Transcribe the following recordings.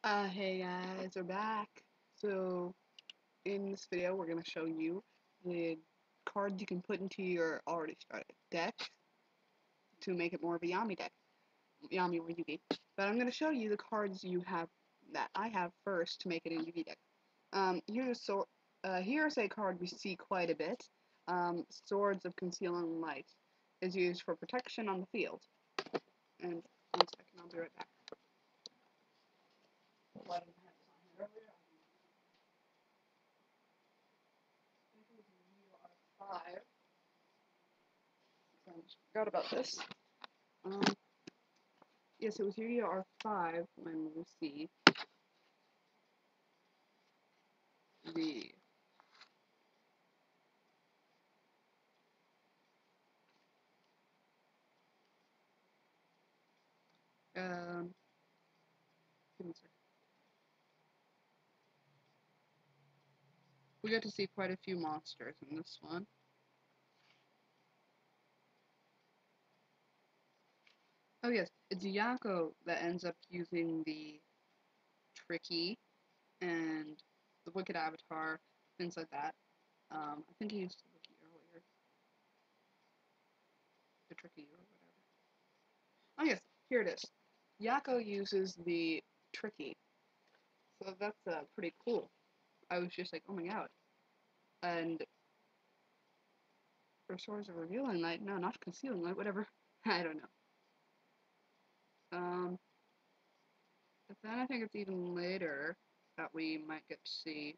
Hey guys, we're back. So, in this video, we're going to show you the cards you can put into your already started deck to make it more of a Yami deck. Yami or Yugi. But I'm going to show you the cards that I have first to make it a Yugi deck. Here's a card we see quite a bit. Swords of Concealing Light is used for protection on the field. And 1 second, I'll be right back. Five. I forgot about this. Um, yes, it was Yu-Gi-Oh! R5 when we see the um. Give me a second. We get to see quite a few monsters in this one. Oh yes, it's Yako that ends up using the Tricky and the Wicked Avatar, things like that. I think he used the Wiki earlier, the Tricky or whatever. Oh yes, here it is. Yako uses the Tricky, so that's pretty cool. I was just like, oh my god. And for Swords of Revealing Light, no, not Concealing Light, whatever. I don't know. But then I think it's even later that we might get to see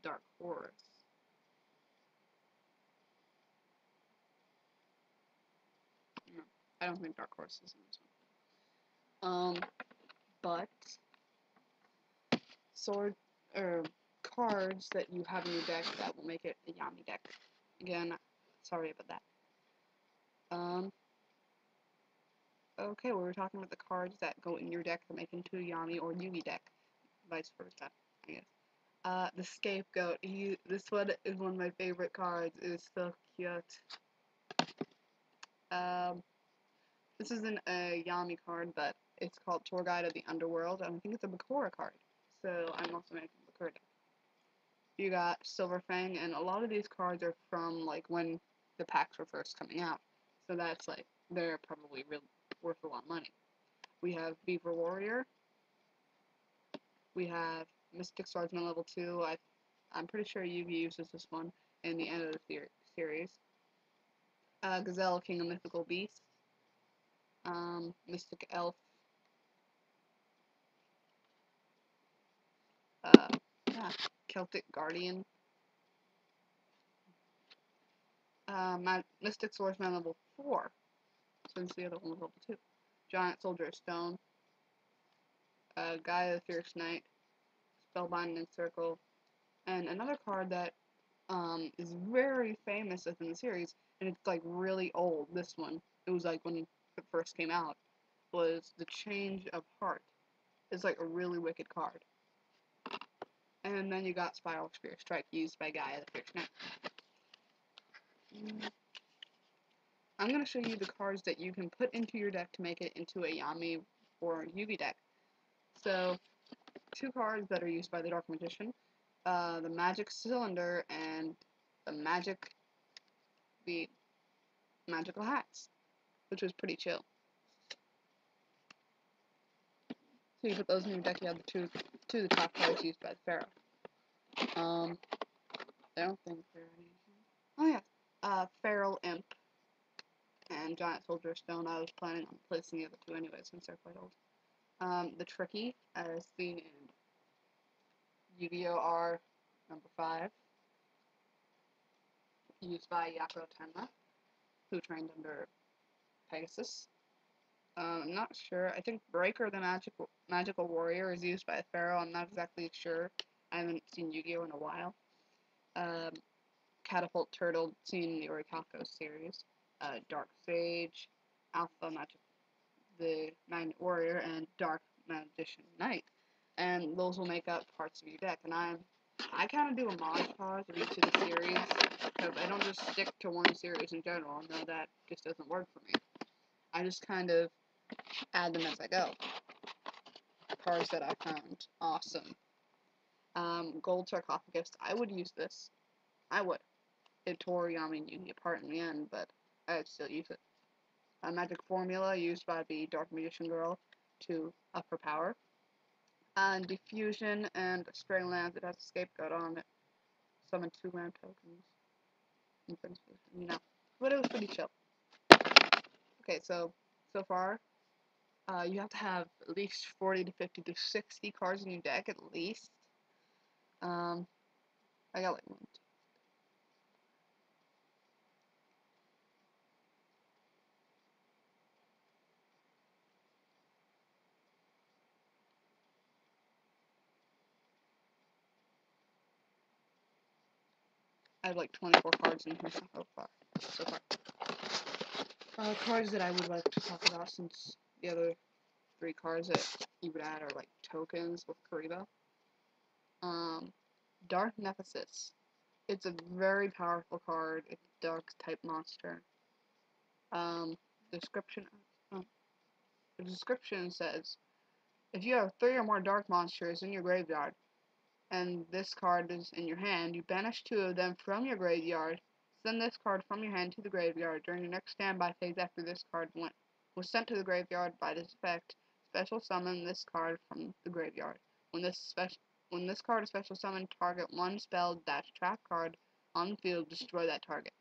Dark Horse. No, I don't think Dark Horse is in this one. But sword or cards that you have in your deck that will make it a Yami deck. Again, sorry about that. Okay, we were talking about the cards that go in your deck that make into a Yami or Yugi deck, vice versa, I guess. The Scapegoat. This one is one of my favorite cards. It's so cute. Um, this isn't a Yami card, but it's called Tour Guide of the Underworld, and I think it's a Bakura card. So I'm also making a Bakura deck. You got Silver Fang, and a lot of these cards are from like when the packs were first coming out. So that's like they're probably real worth a lot of money. We have Beaver Warrior. We have Mystic Swordsman level 2. I'm pretty sure Yugi uses this one in the end of the series. Gazelle, King of Mythical Beasts. Mystic Elf. Uh, yeah, Celtic Guardian. Mystic Swordsman level 4, since the other one was level 2. Giant Soldier of Stone. Guy of the Fierce Knight. Spellbinding Circle. And another card that is very famous within the series, and it's like really old. This one, it was like when it first came out, was the Change of Heart. It's like a really wicked card. And then you got Spiral Spear Strike used by Guy of the Fierce Knight. I'm going to show you the cards that you can put into your deck to make it into a Yami or Yugi deck. So, 2 cards that are used by the Dark Magician, the Magic Cylinder and the Magical Hats, which was pretty chill. So you put those in your deck, you have the two of the top cards used by the Pharaoh. I don't think there are any. Oh yeah, Feral Imp and Giant Soldier Stone. I was planning on placing the other 2 anyway, since they're quite old. The Tricky, as seen in Yu-Gi-Oh! R number 5, used by Yako Tenma, who trained under Pegasus. I'm not sure. I think Breaker the Magical Warrior is used by a Pharaoh. I'm not exactly sure. I haven't seen Yu-Gi-Oh! In a while. Catapult Turtle, seen in the Orichalco series. Dark Sage, Alpha Magic, the Magnet Warrior, and Dark Magician Knight. And those will make up parts of your deck. And I kind of do a montage of each of the series because I don't just stick to one series in general. No, that just doesn't work for me. I just kind of add them as I go. Cards that I found awesome. Gold Sarcophagus. I would use this. I would. It tore Yami and Yugi apart in the end, but I'd still use it. A magic formula used by the Dark Magician Girl to up her power. And Diffusion and String Lands. It has a scapegoat on it. Summon 2 land tokens. You know. But it was pretty chill. Okay, so far, you have to have at least 40 to 50 to 60 cards in your deck at least. I got like one. I have like 24 cards in here so far. Cards that I would like to talk about since the other 3 cards that you would add are like tokens with Kariba. Dark Nemesis. It's a very powerful card. It's a dark type monster. Description. Oh, the description says, if you have 3 or more dark monsters in your graveyard, and this card is in your hand, you banish 2 of them from your graveyard. Send this card from your hand to the graveyard. During your next standby phase after this card was sent to the graveyard by this effect, special summon this card from the graveyard. When this card is special summoned, target 1 spell dash trap card on the field, destroy that target.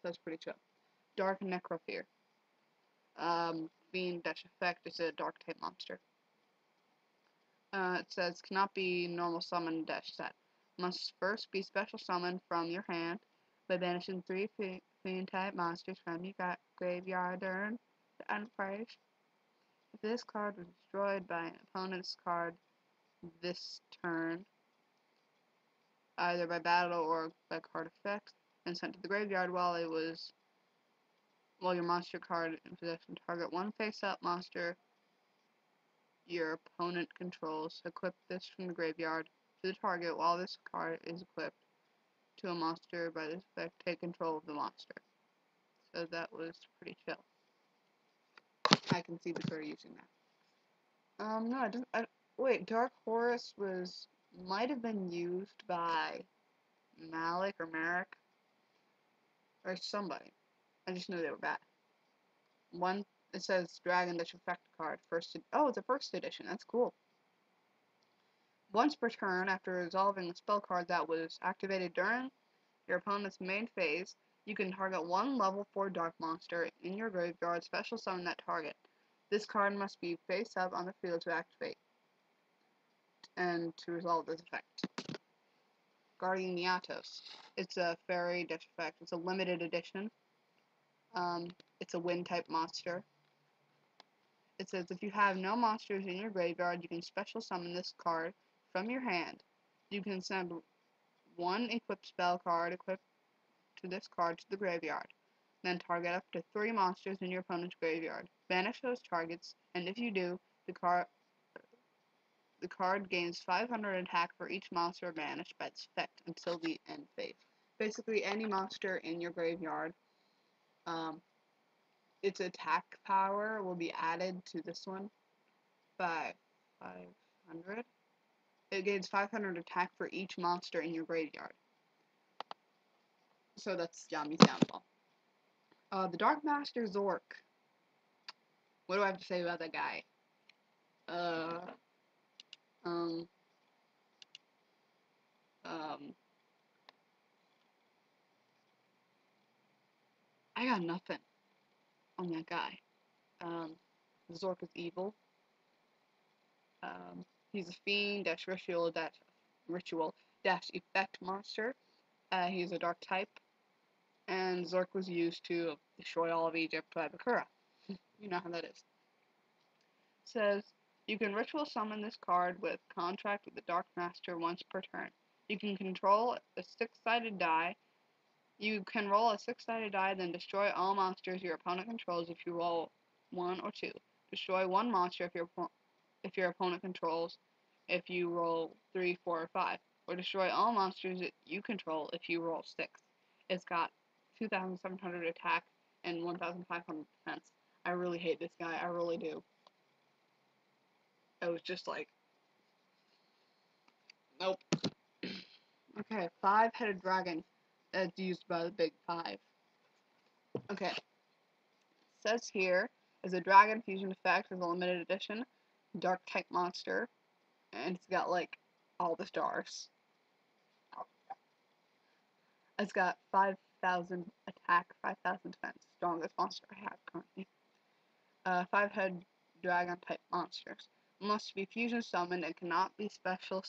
That's pretty chill. Dark Necrofear. Fiend dash effect is a dark type monster. It says cannot be normal summon dash set. Must first be special summoned from your hand by banishing 3 fiend type monsters from your graveyard during the end phase. If this card was destroyed by an opponent's card this turn, either by battle or by card effect, and sent to the graveyard while your monster card in possession, target 1 face-up monster your opponent controls. Equip this from the graveyard to the target while this card is equipped to a monster by this effect. Take control of the monster. So that was pretty chill. I can see the player using that. No, I didn't. Wait, Dark Horus might have been used by Malik or Merrick or somebody. I just knew they were bad. One, it says Dragon Dash Effect card. Oh, it's a first edition. That's cool. Once per turn, after resolving a spell card that was activated during your opponent's main phase, you can target 1 level 4 dark monster in your graveyard, special summon that target. This card must be face up on the field to activate and to resolve this effect. Guardian Yatos. It's a fairy dash effect. It's a limited edition. It's a wind type monster. It says if you have no monsters in your graveyard, you can special summon this card from your hand. You can send 1 equipped spell card equipped to this card to the graveyard. Then target up to 3 monsters in your opponent's graveyard. Banish those targets, and if you do, the card gains 500 attack for each monster banished by its effect until the end phase. Basically, any monster in your graveyard, its attack power will be added to this one by 500. It gains 500 attack for each monster in your graveyard. So that's Yami's downfall. The Dark Master Zork. What do I have to say about that guy? Um, I got nothing on that guy. Zork is evil. He's a fiend dash ritual dash effect monster. He's a dark type, and Zork was used to destroy all of Egypt by Bakura. You know how that is. It says you can ritual summon this card with contract with the Dark Master once per turn. You can control a 6-sided die. You can roll a 6-sided die, then destroy all monsters your opponent controls if you roll 1 or 2. Destroy 1 monster if your opponent controls if you roll 3, 4, or 5. or destroy all monsters that you control if you roll 6. It's got 2,700 attack and 1,500 defense. I really hate this guy. I really do. I was just like, nope. Okay, 5-headed dragon that's used by the big 5. Okay, it says here is a dragon fusion effect is a limited edition dark type monster, and it's got like all the stars. It's got 5,000 attack, 5,000 defense. Strongest monster I have currently. 5-head dragon type monsters must be fusion summoned and cannot be special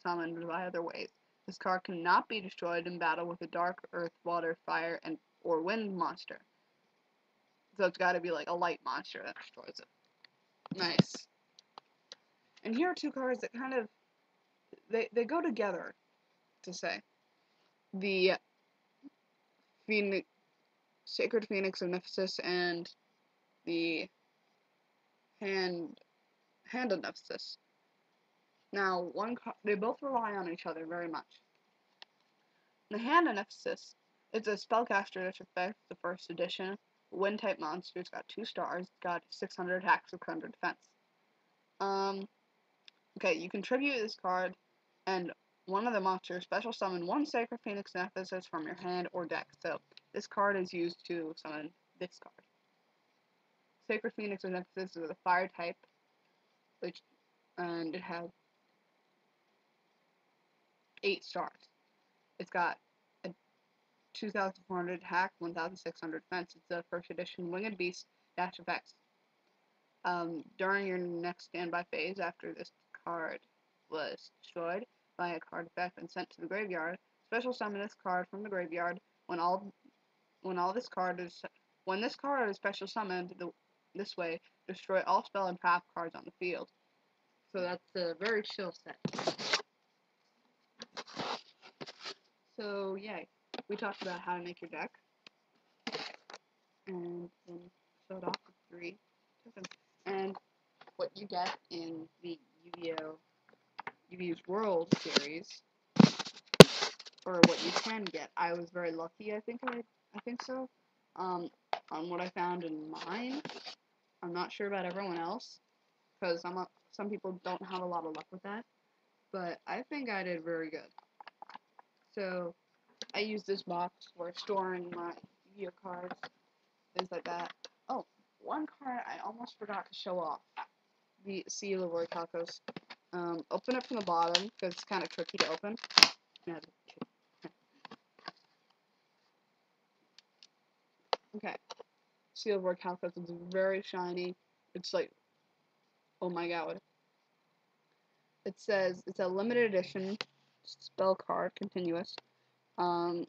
summoned by other ways. This card cannot be destroyed in battle with a dark, earth, water, fire, and or wind monster. So it's got to be like a light monster that destroys it. Nice. And here are 2 cards that kind of they go together. To say the Phoenix, Sacred Phoenix of Nephthys and the Hand of Nephthys. Now, they both rely on each other very much. The Hand of Nephthys, it's a spellcaster effect, the first edition. Wind type monster. It's got 2 stars. It's got 600 attack, 600 defense. Okay, you contribute this card, and one of the monsters special summon 1 Sacred Phoenix Nephthys from your hand or deck. So this card is used to summon this card. Sacred Phoenix Nephthys is a fire type, and it has 8 stars. It's got a 2,400 attack, 1,600 defense. It's a first edition Winged Beast dash effects. During your next standby phase, after this card was destroyed by a card effect and sent to the graveyard, special summon this card from the graveyard. When this card is special summoned this way, destroy all spell and trap cards on the field. So that's a very chill set. So yay, we talked about how to make your deck, and then showed off the 3 tokens, and what you get in the Yu-Gi-Oh! World series, or what you can get. I was very lucky. I think so. On what I found in mine, I'm not sure about everyone else, because some people don't have a lot of luck with that, but I think I did very good. So I use this box for storing my Yu-Gi-Oh! Cards, things like that. Oh, one card I almost forgot to show off. The Seal of Orichalcos. Open it from the bottom, because it's kind of tricky to open. Okay. Seal of Orichalcos is very shiny. It's like, oh my god. It says it's a limited edition spell card, continuous. It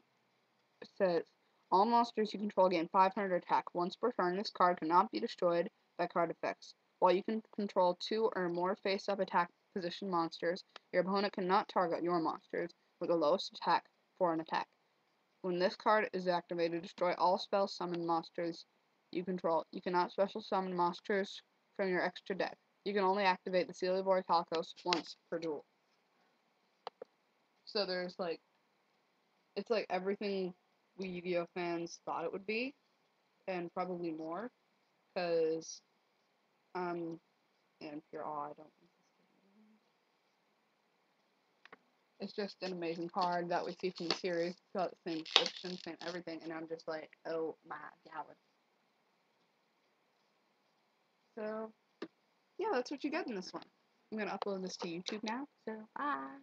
says, all monsters you control gain 500 attack. Once per turn, this card cannot be destroyed by card effects. While you can control 2 or more face-up attack position monsters, your opponent cannot target your monsters with the lowest attack for an attack. When this card is activated, destroy all spell summon monsters you control. You cannot special summon monsters from your extra deck. You can only activate the Seal of Orichalcos once per duel. So there's like, it's like everything we Yu-Gi-Oh! Fans thought it would be, and probably more, because I'm in pure awe. It's just an amazing card that we see from the series. It's got the same description, same everything, and I'm just like, oh my god. So, yeah, that's what you get in this one. I'm gonna upload this to YouTube now, so bye!